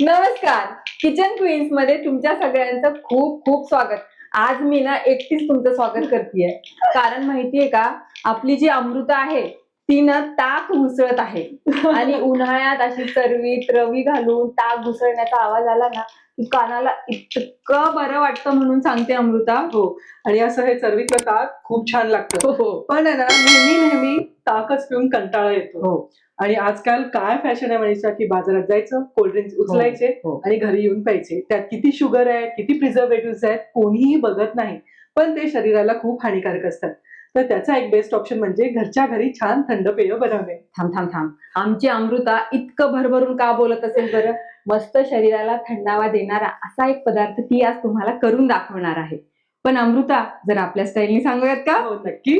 नमस्कार, kitchen queens मध्ये तुमच्या सगळ्यांचं खूप खूप स्वागत. आज मी ना एकटीच तुमचं स्वागत करतेय, कारण माहितीये का, आपली जी अमृता आहे ती ना ताक घुसळत आहे. आणि उन्हाळ्यात अशी चरवीत रवी घालून ताक घुसळण्याचा आवाज आला ना की कानाला इतकं बरं वाटतं, म्हणून सांगते अमृता. हो, आणि असं हे चरवीतलं ताक खूप छान लागतं. हो पण आहे ना, नेहमी ताकच पिऊन कंटाळा येतो. हो आणि आजकाल काय फॅशन आहे म्हणायचं की बाजारात जायचं, कोल्ड्रिंक्स उचलायचे हो. आणि घरी येऊन प्यायचे. त्यात किती शुगर आहे, किती प्रिझर्वेटिव्ह आहेत, कोणीही बघत नाही. पण ते शरीराला खूप हानिकारक असतात. तर त्याचा एक बेस्ट ऑप्शन म्हणजे घरच्या घरी छान थंड पेय बनवणे. थांब, आमची अमृता इतकं भरभरून का बोलत असेल बरं? मस्त शरीराला थंडावा देणारा असा एक पदार्थ ती आज तुम्हाला करून दाखवणार आहे. पण अमृता, जर आपल्या स्टाईलनी सांगूयात का? हो, नक्की.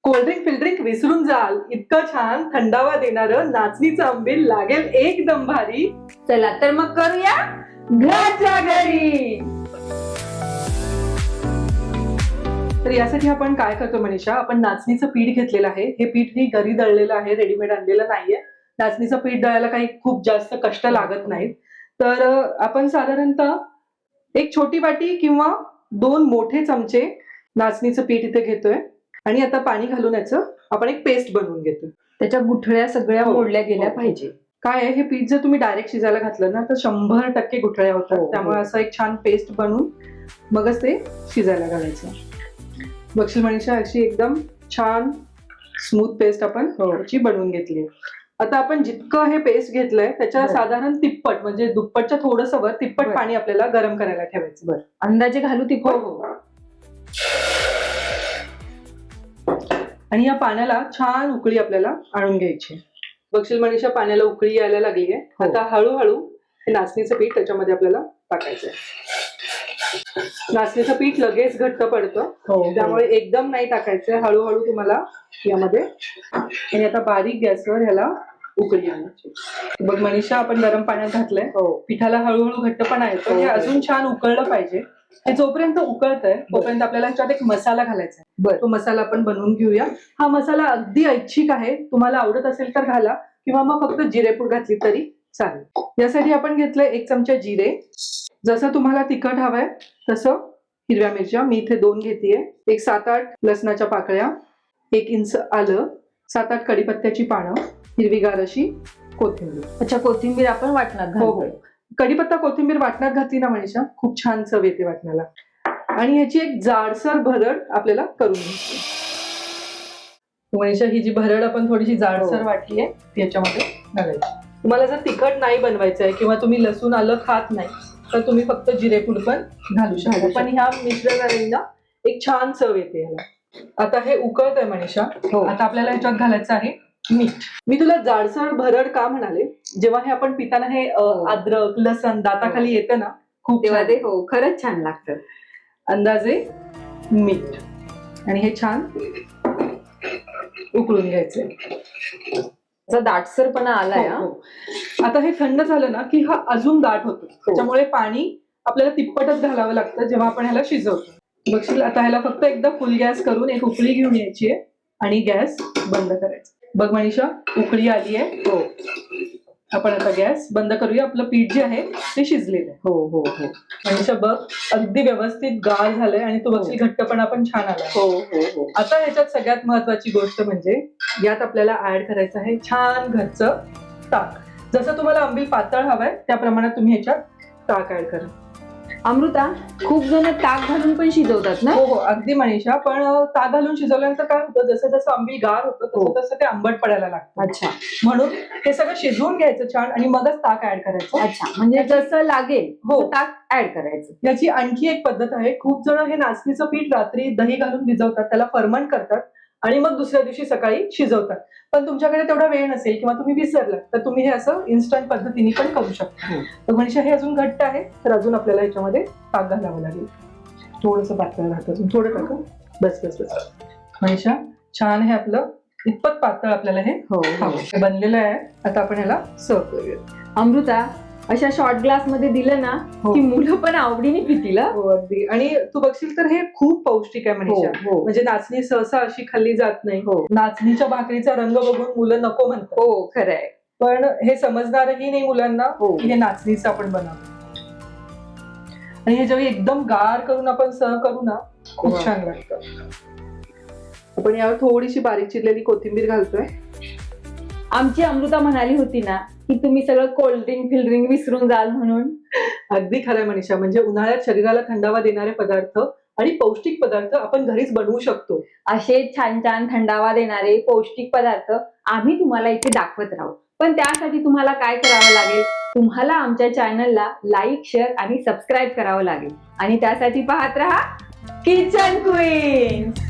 कोल्ड्रिंक फिल्ड्रिंक विसरून जाल, इतकं छान थंडावा देणारं नाचणीचं आंबील लागेल एकदम भारी. चला तर मग करूया घरच्या घरी. तर यासाठी आपण काय करतो मनीषा, आपण नाचणीचं पीठ घेतलेलं आहे. हे पीठ मी घरी दळलेलं आहे, रेडीमेड आणलेलं नाहीये. नाचणीचं पीठ दळायला काही खूप जास्त कष्ट लागत नाहीत. तर आपण साधारणतः एक छोटी वाटी किंवा 2 मोठे चमचे नाचणीचं पीठ इथे घेतोय. आणि आता पाणी घालून याचं आपण एक पेस्ट बनवून घेतोय. त्याच्या गुठळ्या सगळ्या हो, मोडल्या गेल्या हो. पाहिजे. काय आहे, हे पीठ जर तुम्ही डायरेक्ट शिजायला घातलं ना तर 100% गुठळ्या होतात. हो. त्यामुळे असं एक छान पेस्ट बनवून मगच ते शिजायला घालायचं. बघशील मनीषा, अशी एकदम छान स्मूथ पेस्ट आपण याची बनवून घेतली. आता आपण जितकं हे पेस्ट घेतलंय त्याच्या साधारण तिप्पट, म्हणजे दुप्पटच्या थोडंसं वर तिप्पट पाणी आपल्याला गरम करायला ठेवायचं. बरं, अंदाजे घालू ती? हो. आणि या पाण्याला छान उकळी आपल्याला आणून घ्यायची. बघशील मनीषा, पाण्याला उकळी यायला लागली आहे. आता हळूहळू हे नाचणीचं पीठ त्याच्यामध्ये आपल्याला टाकायचंय. नाचणीचं पीठ लगेच घट्ट पडतं, त्यामुळे एकदम नाही टाकायचंय. हळूहळू तुम्हाला यामध्ये. आणि आता बारीक गॅसवर ह्याला उकळी आणायची. बघ मनीषा, आपण गरम पाण्यात घातलंय. पिठाला हळूहळू घट्टपणा येतो. हे अजून छान उकळलं पाहिजे. हे जोपर्यंत उकळतंय तोपर्यंत आपल्याला ह्याच्यात एक मसाला घालायचा आहे. तो मसाला आपण बनवून घेऊया. हा मसाला अगदी ऐच्छिक आहे, तुम्हाला आवडत असेल तर घाला, किंवा मग फक्त जिरेपूड घातली तरी चालेल. यासाठी आपण घेतलंय 1 चमचा जिरे. जसं तुम्हाला तिखट हवंय तसं हिरव्या मिरच्या मी इथे 2 घेतेय. एक 7-8 लसणाच्या पाकळ्या, 1 इंच आलं, 7-8 कडीपत्त्याची पानं, हिरवीगार अशी कोथिंबीर. अच्छा, कोथिंबीर आपण वाटणार घालतोय. कडीपत्ता कोथिंबीर वाटणात घातली ना मनीषा, खूप छान चव येते वाटणाला. आणि ह्याची एक जाडसर भरड आपल्याला करून घ्यायची. मनीषा, ही जी भरड आपण थोडीशी जाडसर वाटली आहे ती याच्यामध्ये घालायची. तुम्हाला जर तिखट नाही बनवायचं आहे किंवा तुम्ही लसूण आलं खात नाही तर तुम्ही फक्त जिरेपूड पण घालू शकता. पण ह्या मिश्रणाला एक छान चव येते याला. आता हे उकळत आहे मनीषा. आता आपल्याला ह्याच्यात घालायचं आहे मीठ. मी तुला जाडसर भरड का म्हणाले, जेव्हा हे आपण पिताना हे अद्रक लसण दाताखाली येतं ना, खूप तेव्हा ते खरंच छान लागतं. अंदाजे मीठ. आणि हे छान उकळून घ्यायचंय. दाटसरपणा आलाय. आता हे थंड झालं ना की हा अजून दाट होतो. त्याच्यामुळे पाणी आपल्याला तिप्पटच घालावं लागतं जेव्हा आपण ह्याला शिजवतो. बघशील, आता ह्याला फक्त एकदा फुल गॅस करून एक उकळी घेऊन यायची आहे आणि गॅस बंद करायचा. बघ मनीषा, उकळी आली आहे. आपण आता गॅस बंद करूया. आपलं पीठ जे आहे ते शिजलेलं आहे. हो. मनीषा, बघ अगदी व्यवस्थित गाळ झालंय आणि तो बघशील घट्टपणा पण छान आला. हो. आता ह्याच्यात सगळ्यात महत्वाची गोष्ट म्हणजे यात आपल्याला ऍड करायचं आहे छान घरचं ताक. जसं तुम्हाला आंबील पातळ हवंय त्या प्रमाणात तुम्ही ह्याच्यात ताक ऍड करा. अमृता, खूप जण ताक घालून पण शिजवतात ना? हो, अगदी मनीषा. पण ताक घालून शिजवल्यानंतर काय होतं, जसं जसं आंबील गार होतं तसं तसं ते आंबट पडायला लागतं. अच्छा, म्हणून हे सगळं शिजवून घ्यायचं छान आणि मगच ताक ऍड करायचं. अच्छा, म्हणजे जसं लागेल ताक ऍड करायचं. याची आणखी एक पद्धत आहे. खूप जण हे नाचणीचं पीठ रात्री दही घालून भिजवतात, त्याला फर्मंट करतात आणि मग दुसऱ्या दिवशी सकाळी शिजवतात. पण तुमच्याकडे तेवढा वेळ नसेल किंवा तुम्ही विसरला तर तुम्ही हे असं इन्स्टंट पद्धतीने पण करू शकता. तर मनीषा, हे अजून घट्ट आहे तर अजून आपल्याला याच्यामध्ये ताक घालावं लागेल. थोडंसं पातळ राहतं, अजून थोडं टाकू. बस. मनीषा, छान हे आपलं इतपत पातळ आपल्याला हे बनलेलं आहे. आता आपण ह्याला सर्व करूया. अमृता, अशा शॉर्ट ग्लास मध्ये दिलं ना की मुलं पण आवडीने पितील. अगदी. आणि तू बघशील तर हे खूप पौष्टिक आहे मनीषा. म्हणजे नाचणी सहसा अशी खाल्ली जात नाही. नाचणीच्या भाकरीचा रंग बघून मुलं नको म्हणतात. हो, खरंय. पण हे समजणारही नाही मुलांना हो. की हे नाचणीचं आपण बनवतो. आणि हे जेव्हा एकदम गार करून आपण सर्व करू ना, खूप वा. छान लागतं. आपण यावर थोडीशी बारीक चिरलेली कोथिंबीर घालतोय. आमची अमृता म्हणाली होती ना की तुम्ही सगळं कोल्ड्रिंक फिल्ड्रिंक विसरून जाल म्हणून. अगदी खरंय मनीषा, म्हणजे उन्हाळ्यात शरीराला थंडावा देणारे पदार्थ आणि पौष्टिक पदार्थ आपण घरीच बनवू शकतो. असे छान छान थंडावा देणारे पौष्टिक पदार्थ आम्ही तुम्हाला इथे दाखवत राहू. पण त्यासाठी तुम्हाला काय करावं लागेल, तुम्हाला आमच्या चॅनलला लाईक, शेअर आणि सबस्क्राईब करावं लागेल. आणि त्यासाठी पाहत राहा किचन क्वीन्स.